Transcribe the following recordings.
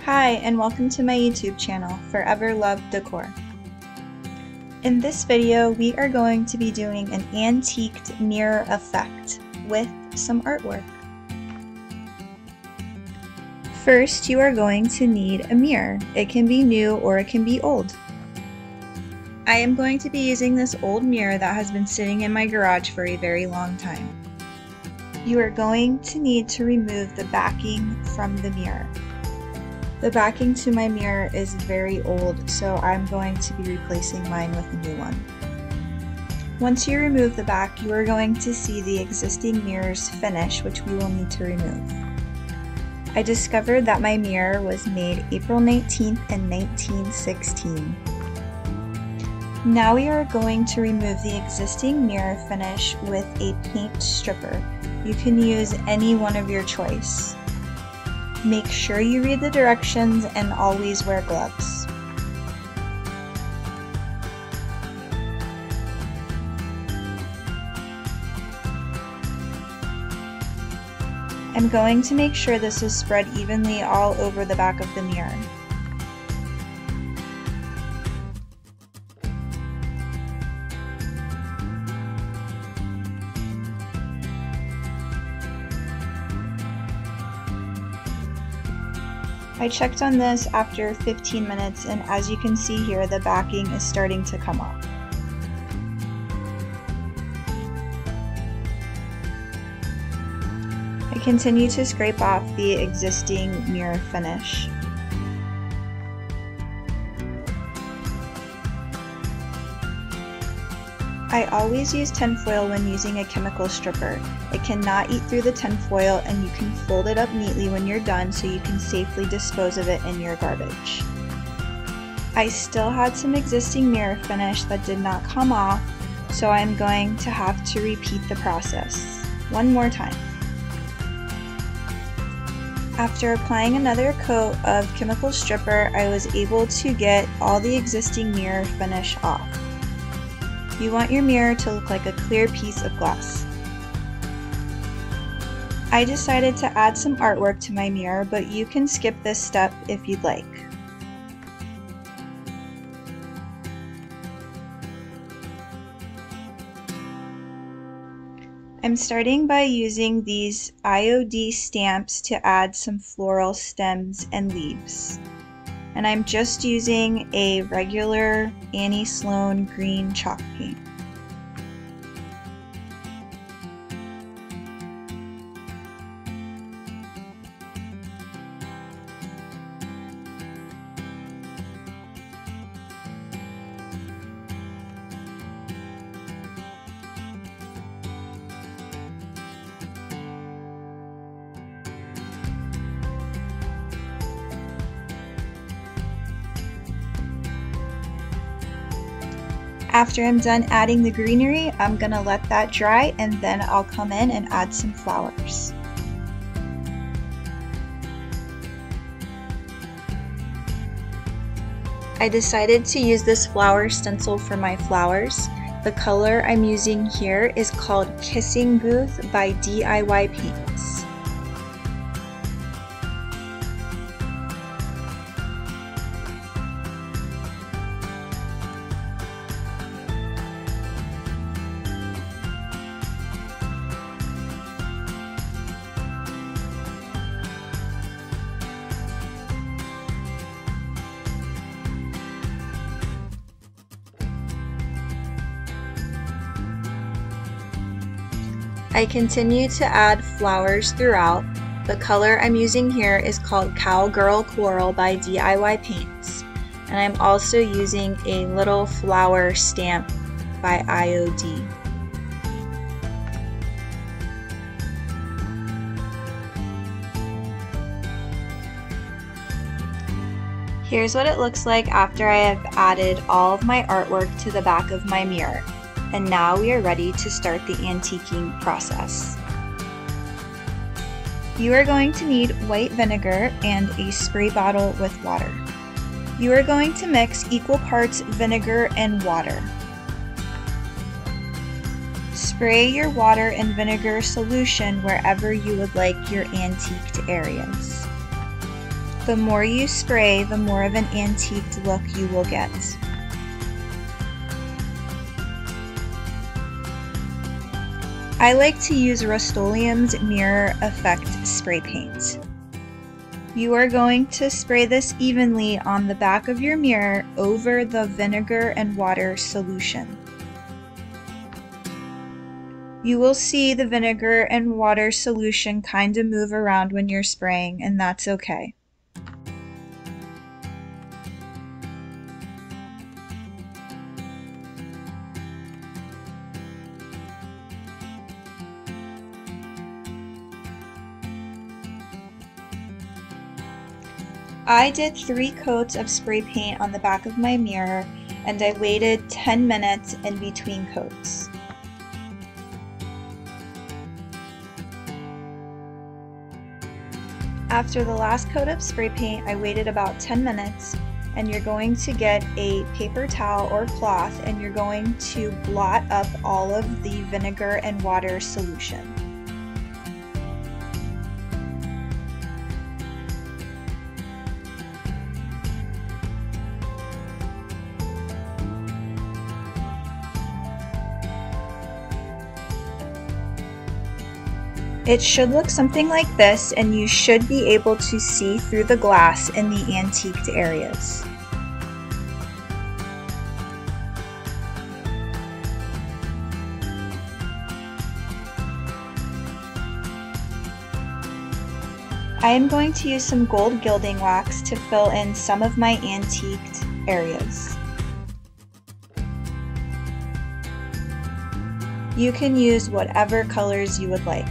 Hi, and welcome to my YouTube channel, Forever Love Decor. In this video, we are going to be doing an antiqued mirror effect with some artwork. First, you are going to need a mirror. It can be new or it can be old. I am going to be using this old mirror that has been sitting in my garage for a very long time. You are going to need to remove the backing from the mirror. The backing to my mirror is very old, so I'm going to be replacing mine with a new one. Once you remove the back, you are going to see the existing mirror's finish, which we will need to remove. I discovered that my mirror was made April 19th in 1916. Now we are going to remove the existing mirror finish with a paint stripper. You can use any one of your choice. Make sure you read the directions and always wear gloves. I'm going to make sure this is spread evenly all over the back of the mirror. I checked on this after 15 minutes, and as you can see here, the backing is starting to come off. I continue to scrape off the existing mirror finish. I always use tinfoil when using a chemical stripper. It cannot eat through the tinfoil, and you can fold it up neatly when you're done so you can safely dispose of it in your garbage. I still had some existing mirror finish that did not come off, so I'm going to have to repeat the process one more time. After applying another coat of chemical stripper, I was able to get all the existing mirror finish off. You want your mirror to look like a clear piece of glass. I decided to add some artwork to my mirror, but you can skip this step if you'd like. I'm starting by using these IOD stamps to add some floral stems and leaves. And I'm just using a regular Annie Sloan green chalk paint. After I'm done adding the greenery, I'm gonna let that dry, and then I'll come in and add some flowers. I decided to use this flower stencil for my flowers. The color I'm using here is called Kissing Booth by DIY Paints. I continue to add flowers throughout. The color I'm using here is called Cowgirl Coral by DIY Paints, and I'm also using a little flower stamp by IOD. Here's what it looks like after I have added all of my artwork to the back of my mirror. And now we are ready to start the antiquing process. You are going to need white vinegar and a spray bottle with water. You are going to mix equal parts vinegar and water. Spray your water and vinegar solution wherever you would like your antiqued areas. The more you spray, the more of an antiqued look you will get. I like to use Rust-Oleum's Mirror Effect spray paint. You are going to spray this evenly on the back of your mirror over the vinegar and water solution. You will see the vinegar and water solution kind of move around when you're spraying, and that's okay. I did 3 coats of spray paint on the back of my mirror, and I waited 10 minutes in between coats. After the last coat of spray paint, I waited about 10 minutes, and you're going to get a paper towel or cloth and you're going to blot up all of the vinegar and water solution. It should look something like this, and you should be able to see through the glass in the antiqued areas. I am going to use some gold gilding wax to fill in some of my antiqued areas. You can use whatever colors you would like.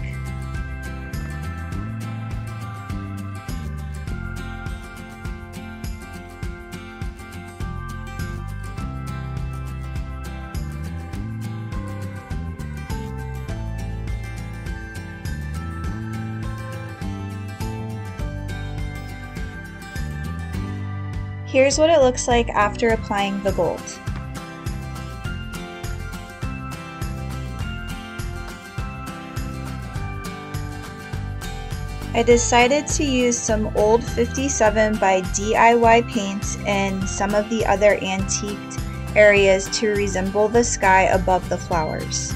Here's what it looks like after applying the gold. I decided to use some old 57 by DIY paint in some of the other antiqued areas to resemble the sky above the flowers.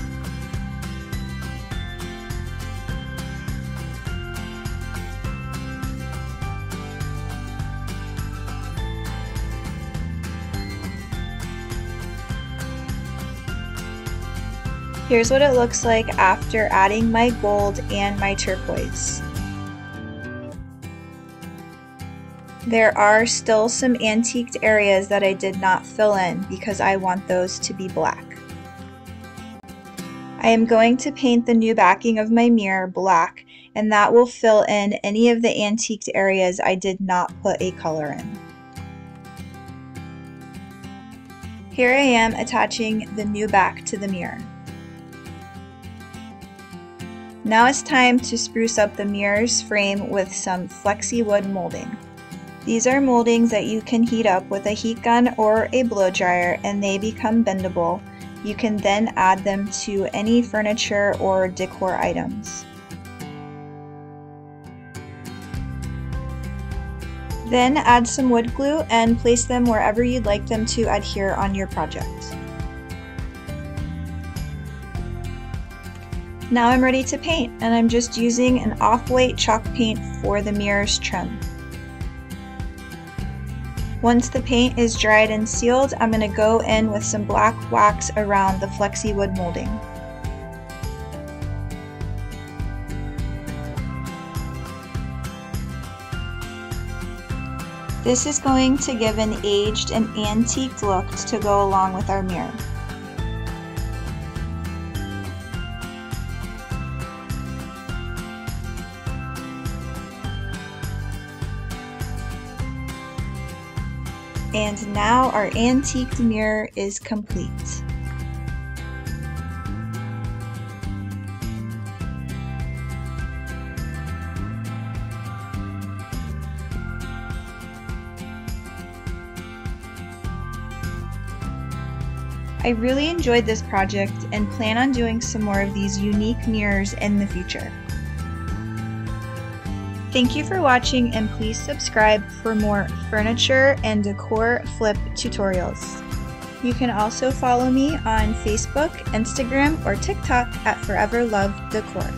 Here's what it looks like after adding my gold and my turquoise. There are still some antiqued areas that I did not fill in because I want those to be black. I am going to paint the new backing of my mirror black, and that will fill in any of the antiqued areas I did not put a color in. Here I am attaching the new back to the mirror. Now it's time to spruce up the mirror's frame with some flexi wood molding. These are moldings that you can heat up with a heat gun or a blow dryer and they become bendable. You can then add them to any furniture or decor items. Then add some wood glue and place them wherever you'd like them to adhere on your project. Now I'm ready to paint, and I'm just using an off-white chalk paint for the mirror's trim. Once the paint is dried and sealed, I'm going to go in with some black wax around the flexi wood molding. This is going to give an aged and antique look to go along with our mirror. And now our antiqued mirror is complete. I really enjoyed this project and plan on doing some more of these unique mirrors in the future. Thank you for watching, and please subscribe for more furniture and decor flip tutorials. You can also follow me on Facebook, Instagram, or TikTok at Forever Love Decor.